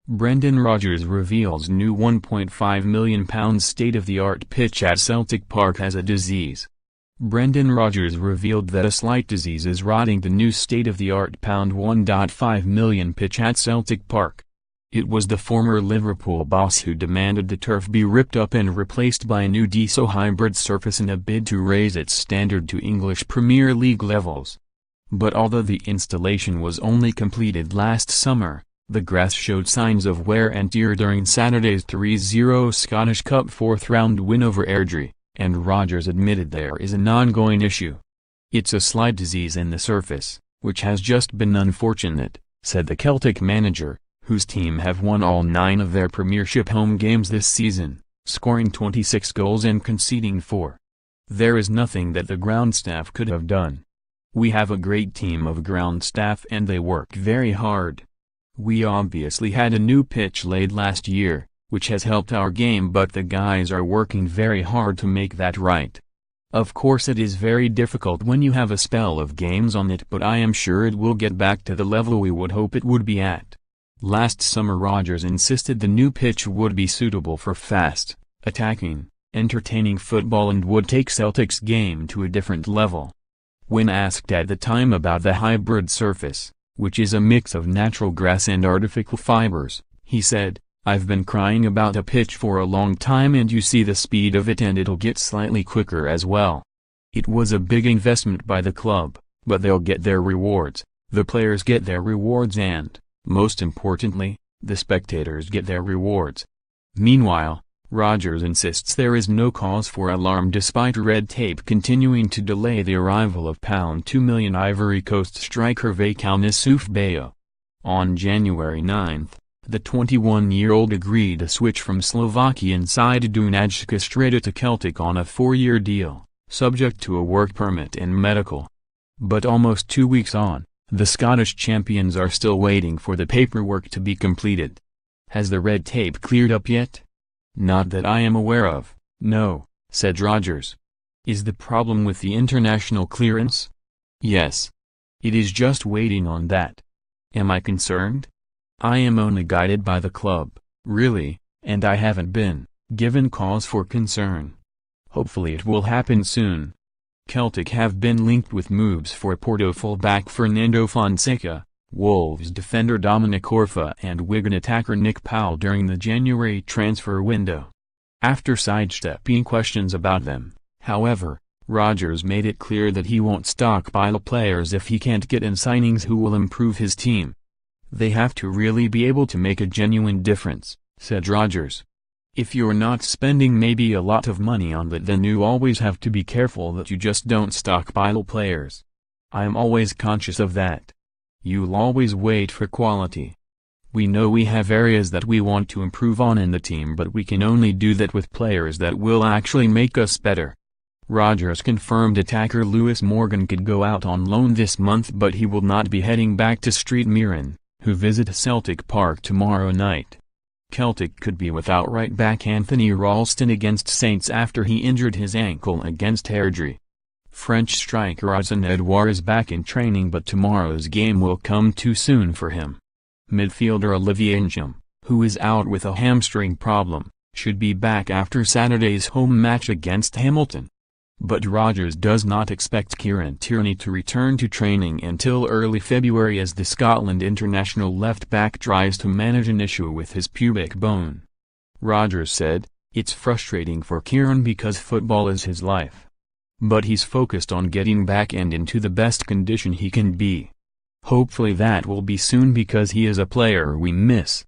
Brendan Rodgers reveals new £1.5 million state-of-the-art pitch at Celtic Park has a disease. Brendan Rodgers revealed that a slight disease is rotting the new state-of-the-art £1.5 million pitch at Celtic Park. It was the former Liverpool boss who demanded the turf be ripped up and replaced by a new Desso hybrid surface in a bid to raise its standard to English Premier League levels. But although the installation was only completed last summer, the grass showed signs of wear and tear during Saturday's 3-0 Scottish Cup fourth-round win over Airdrie, and Rodgers admitted there is an ongoing issue. "It's a slight disease in the surface, which has just been unfortunate," said the Celtic manager, whose team have won all 9 of their Premiership home games this season, scoring 26 goals and conceding 4. "There is nothing that the ground staff could have done. We have a great team of ground staff and they work very hard. We obviously had a new pitch laid last year, which has helped our game, but the guys are working very hard to make that right. Of course it is very difficult when you have a spell of games on it, but I am sure it will get back to the level we would hope it would be at." Last summer Rodgers insisted the new pitch would be suitable for fast, attacking, entertaining football and would take Celtic's game to a different level. When asked at the time about the hybrid surface, which is a mix of natural grass and artificial fibers, he said, "I've been crying about a pitch for a long time and you see the speed of it and it'll get slightly quicker as well. It was a big investment by the club, but they'll get their rewards, the players get their rewards and, most importantly, the spectators get their rewards." Meanwhile, Rodgers insists there is no cause for alarm despite red tape continuing to delay the arrival of £2 million Ivory Coast striker Vakal Issouf Bayo. On January 9, the 21-year-old agreed to switch from Slovakian side Dunajska Streda to Celtic on a 4-year deal, subject to a work permit and medical. But almost 2 weeks on, the Scottish champions are still waiting for the paperwork to be completed. Has the red tape cleared up yet? "Not that I am aware of, no," said Rodgers. "Is the problem with the international clearance?" "Yes. It is just waiting on that. Am I concerned? I am only guided by the club, really, and I haven't been given cause for concern. Hopefully it will happen soon." Celtic have been linked with moves for Porto fullback Fernando Fonseca, Wolves defender Dominic Orfa and Wigan attacker Nick Powell during the January transfer window. After sidestepping questions about them, however, Rodgers made it clear that he won't stockpile players if he can't get in signings who will improve his team. "They have to really be able to make a genuine difference," said Rodgers. "If you're not spending maybe a lot of money on that, then you always have to be careful that you just don't stockpile players. I'm always conscious of that. You'll always wait for quality. We know we have areas that we want to improve on in the team, but we can only do that with players that will actually make us better." Rodgers confirmed attacker Lewis Morgan could go out on loan this month, but he will not be heading back to Street Mirren, who visit Celtic Park tomorrow night. Celtic could be without right-back Anthony Ralston against Saints after he injured his ankle against Airdrie. French striker Ozan Edouard is back in training, but tomorrow's game will come too soon for him. Midfielder Olivier Njum, who is out with a hamstring problem, should be back after Saturday's home match against Hamilton. But Rodgers does not expect Kieran Tierney to return to training until early February as the Scotland international left-back tries to manage an issue with his pubic bone. Rodgers said, "It's frustrating for Kieran because football is his life. But he's focused on getting back and into the best condition he can be. Hopefully that will be soon because he is a player we miss."